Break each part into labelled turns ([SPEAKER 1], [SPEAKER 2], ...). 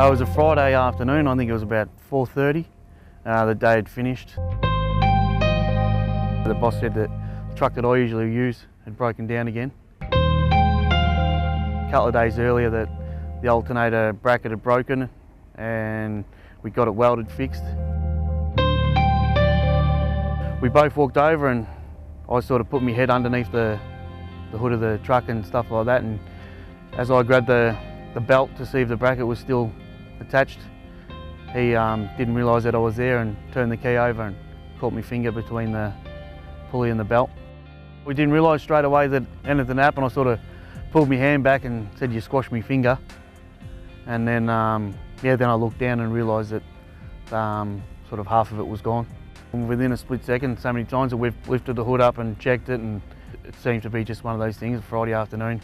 [SPEAKER 1] It was a Friday afternoon, I think it was about 4:30. The day had finished. The boss said that the truck that I usually use had broken down again. A couple of days earlier that the alternator bracket had broken and we got it welded fixed. We both walked over and I sort of put my head underneath the hood of the truck and stuff like that, and as I grabbed the belt to see if the bracket was still attached, he didn't realise that I was there and turned the key over and caught my finger between the pulley and the belt. We didn't realise straight away that anything happened. I sort of pulled my hand back and said, "You squashed my finger." And then, then I looked down and realised that sort of half of it was gone. Within a split second, so many times that we've lifted the hood up and checked it, and it seems to be just one of those things, Friday afternoon.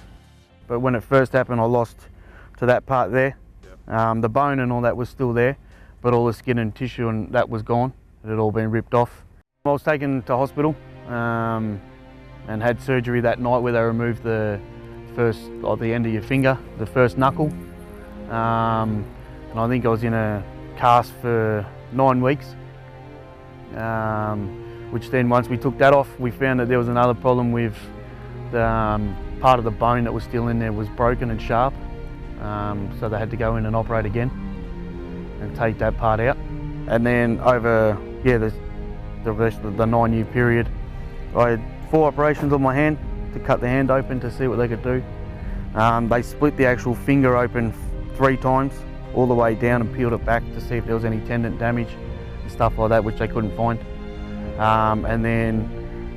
[SPEAKER 1] But when it first happened, I lost to that part there. Yep. The bone and all that was still there, but all the skin and tissue and that was gone. It had all been ripped off. I was taken to hospital and had surgery that night where they removed the end of your finger, the first knuckle. And I think I was in a cast for 9 weeks. Which then once we took that off, we found that there was another problem with the part of the bone that was still in there was broken and sharp. So they had to go in and operate again and take that part out. And then over the rest of the 9-year period, I had 4 operations on my hand to cut the hand open to see what they could do. They split the actual finger open 3 times all the way down and peeled it back to see if there was any tendon damage and stuff like that, which they couldn't find. And then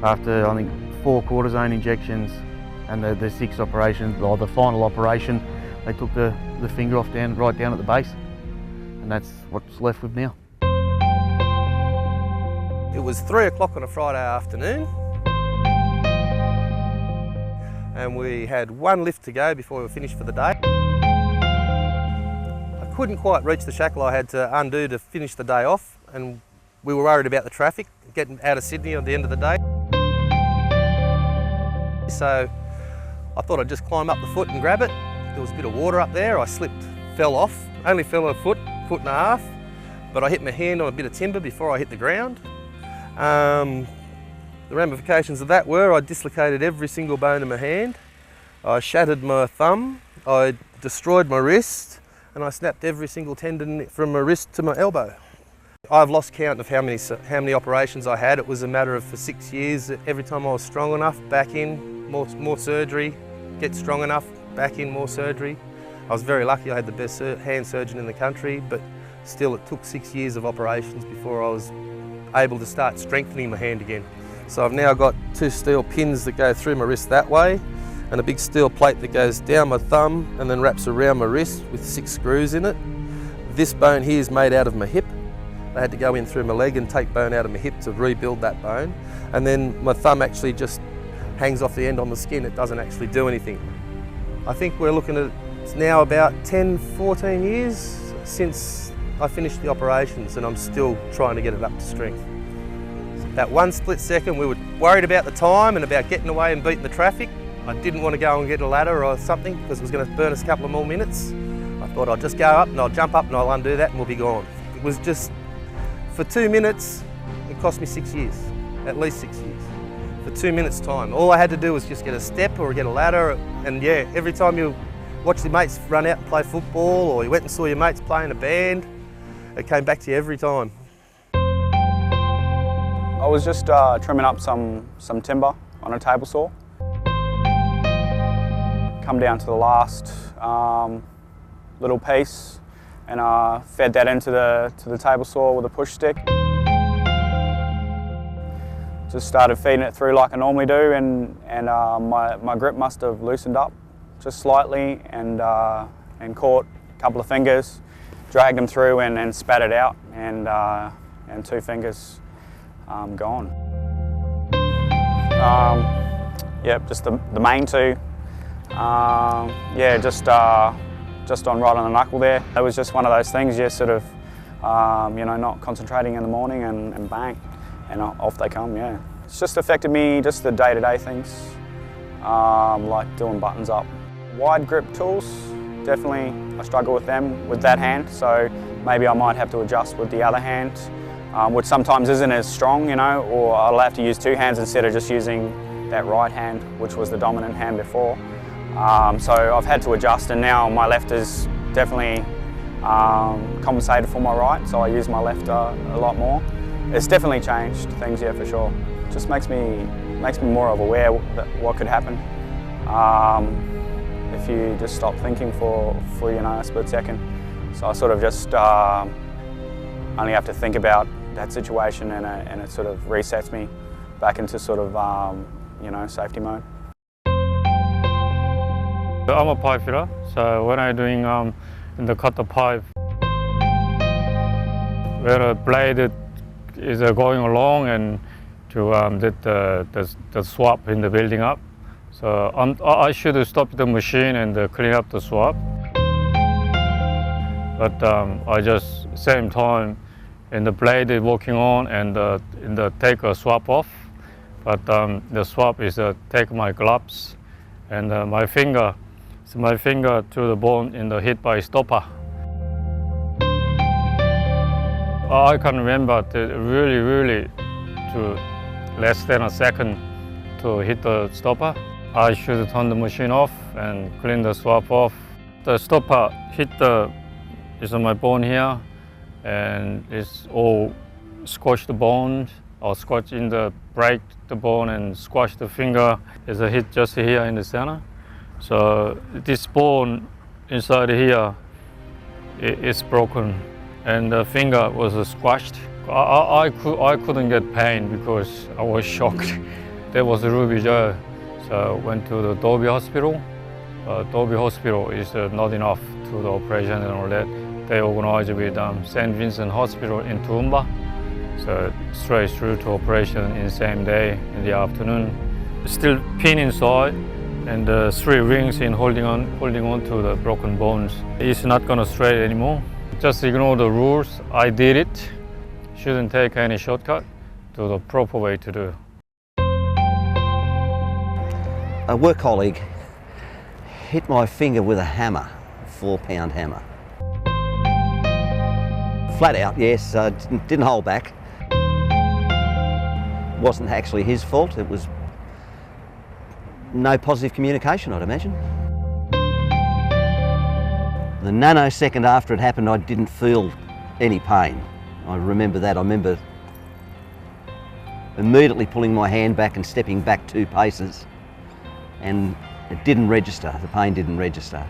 [SPEAKER 1] after I think 4 cortisone injections and the 6 operations, or the final operation, they took the finger off right down at the base, and that's what's left with now.
[SPEAKER 2] It was 3 o'clock on a Friday afternoon, and we had 1 lift to go before we were finished for the day. I couldn't quite reach the shackle I had to undo to finish the day off, and we were worried about the traffic, getting out of Sydney at the end of the day. So I thought I'd just climb up the foot and grab it. There was a bit of water up there. I slipped, fell off, only fell a foot and a half, but I hit my hand on a bit of timber before I hit the ground. The ramifications of that were I dislocated every single bone in my hand, I shattered my thumb, I destroyed my wrist, and I snapped every single tendon from my wrist to my elbow. I've lost count of how many operations I had. It was a matter of, for 6 years, every time I was strong enough, back in, more surgery, get strong enough, back in, more surgery. I was very lucky I had the best hand surgeon in the country, but still it took 6 years of operations before I was able to start strengthening my hand again. So I've now got 2 steel pins that go through my wrist that way, and a big steel plate that goes down my thumb and then wraps around my wrist with 6 screws in it. This bone here is made out of my hip. They had to go in through my leg and take bone out of my hip to rebuild that bone. And then my thumb actually just hangs off the end on the skin. It doesn't actually do anything. I think we're looking at, it's now about 10, 14 years since I finished the operations, and I'm still trying to get it up to strength. That 1 split second, we were worried about the time and about getting away and beating the traffic. I didn't want to go and get a ladder or something because it was going to burn us a couple of more minutes. I thought I'll just go up and I'll jump up and I'll undo that and we'll be gone. It was just, for 2 minutes, it cost me 6 years, at least 6 years. For 2 minutes time. All I had to do was just get a step or get a ladder, and yeah, every time you watch your mates run out and play football, or you went and saw your mates play in a band, it came back to you every time.
[SPEAKER 3] I was just trimming up some timber on a table saw. Come down to the last little piece and fed that into the table saw with a push stick. Just started feeding it through like I normally do, and my grip must have loosened up just slightly, and caught a couple of fingers, dragged them through and spat it out, and 2 fingers gone. Yep, just the main 2. Yeah, just on right on the knuckle there. It was just one of those things, just sort of, you know, not concentrating in the morning and bang, and off they come, yeah. It's just affected me, just the day-to-day things, like doing buttons up. Wide grip tools, definitely. I struggle with them, with that hand, so maybe I might have to adjust with the other hand, which sometimes isn't as strong, you know, or I'll have to use two hands instead of just using that right hand, which was the dominant hand before. So I've had to adjust, and now my left is definitely compensated for my right, so I use my left a lot more. It's definitely changed things, yeah, for sure. Just makes me more of aware that what could happen if you just stop thinking for you know, a split second. So I sort of just only have to think about that situation, and it sort of resets me back into sort of you know, safety mode.
[SPEAKER 4] I'm a pipe fitter, so when I'm doing in the cutter pipe, where a blade is going along and to get the swap in the building up. So I should stop the machine and clean up the swap. But I just same time, and the blade is working on and take a swap off. But the swap is take my gloves and my finger to the bone in the hit by stopper. I can remember really to less than a second to hit the stopper. I should turn the machine off and clean the swap off. The stopper hit is on my bone here, and it's all squashed the bone, or squashed in the break the bone and squash the finger. There's a hit just here in the center. So this bone inside here is broken, and the finger was squashed. I couldn't get pain because I was shocked. There was a ruby jaw, so I went to the Dobie Hospital. Dobie Hospital is not enough to the operation and all that. They organized with St. Vincent Hospital in Toowoomba, so straight through to operation in the same day in the afternoon. Still pin inside, and 3 rings in holding on to the broken bones. It's not gonna straight anymore. Just ignore the rules. I did it. Shouldn't take any shortcut. Do the proper way to do.
[SPEAKER 5] A work colleague hit my finger with a hammer, a 4-pound hammer. Flat out, yes, didn't hold back. Wasn't actually his fault. It was no positive communication, I'd imagine. The nanosecond after it happened, I didn't feel any pain. I remember that. I remember immediately pulling my hand back and stepping back 2 paces, and it didn't register, the pain didn't register.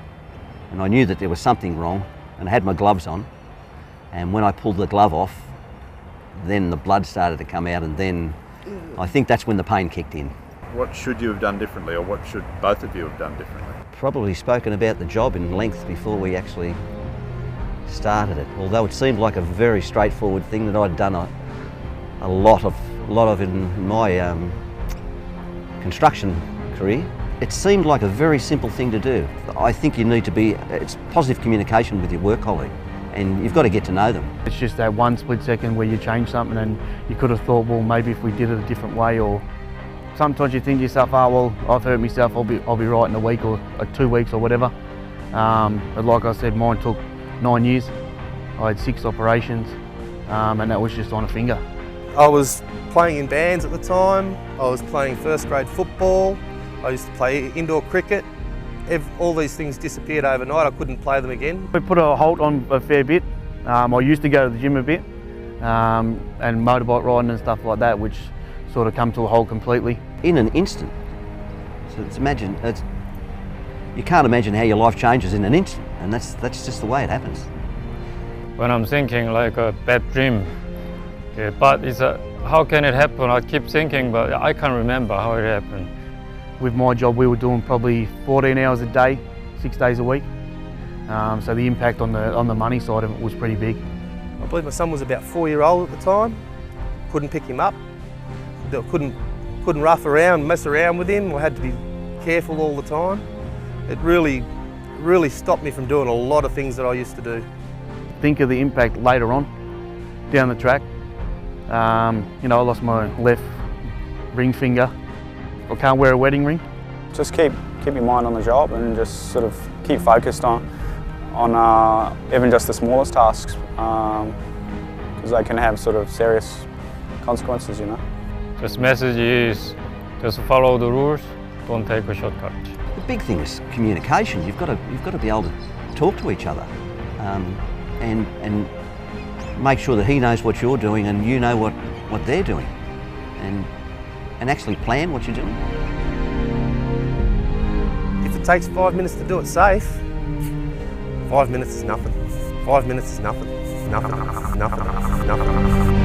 [SPEAKER 5] And I knew that there was something wrong, and I had my gloves on, and when I pulled the glove off, then the blood started to come out, and then I think that's when the pain kicked in.
[SPEAKER 6] What should you have done differently, or what should both of you have done differently?
[SPEAKER 5] Probably spoken about the job in length before we actually started it. Although it seemed like a very straightforward thing that I'd done a lot of in my construction career. It seemed like a very simple thing to do. I think you need to it's positive communication with your work colleague, and you've got to get to know them.
[SPEAKER 1] It's just that one split second where you change something and you could have thought, well, maybe if we did it a different way, or sometimes you think to yourself, oh, well, I've hurt myself, I'll be right in a week or 2 weeks or whatever. But like I said, mine took 9 years. I had 6 operations, and that was just on a finger.
[SPEAKER 2] I was playing in bands at the time. I was playing first grade football. I used to play indoor cricket. All these things disappeared overnight. I couldn't play them again.
[SPEAKER 1] We put a halt on a fair bit. I used to go to the gym a bit, and motorbike riding and stuff like that, which sort of come to a halt completely.
[SPEAKER 5] In an instant. So you can't imagine how your life changes in an instant, and that's just the way it happens.
[SPEAKER 4] When I'm thinking like a bad dream, okay, but how can it happen? I keep thinking, but I can't remember how it happened.
[SPEAKER 1] With my job, we were doing probably 14 hours a day, 6 days a week. So the impact on the money side of it was pretty big.
[SPEAKER 2] I believe my son was about 4-year-old at the time. Couldn't pick him up. Couldn't rough around, mess around with him. I had to be careful all the time. It really stopped me from doing a lot of things that I used to do.
[SPEAKER 1] Think of the impact later on, down the track. You know, I lost my left ring finger. I can't wear a wedding ring.
[SPEAKER 3] Just keep your mind on the job and just sort of keep focused on on even just the smallest tasks, because they can have sort of serious consequences, you know.
[SPEAKER 4] Just message is just follow the rules, don't take a shortcut.
[SPEAKER 5] The big thing is communication. You've got to be able to talk to each other, and make sure that he knows what you're doing and you know what they're doing, and actually plan what you're doing.
[SPEAKER 2] If it takes 5 minutes to do it safe, 5 minutes is nothing. 5 minutes is nothing. Nothing.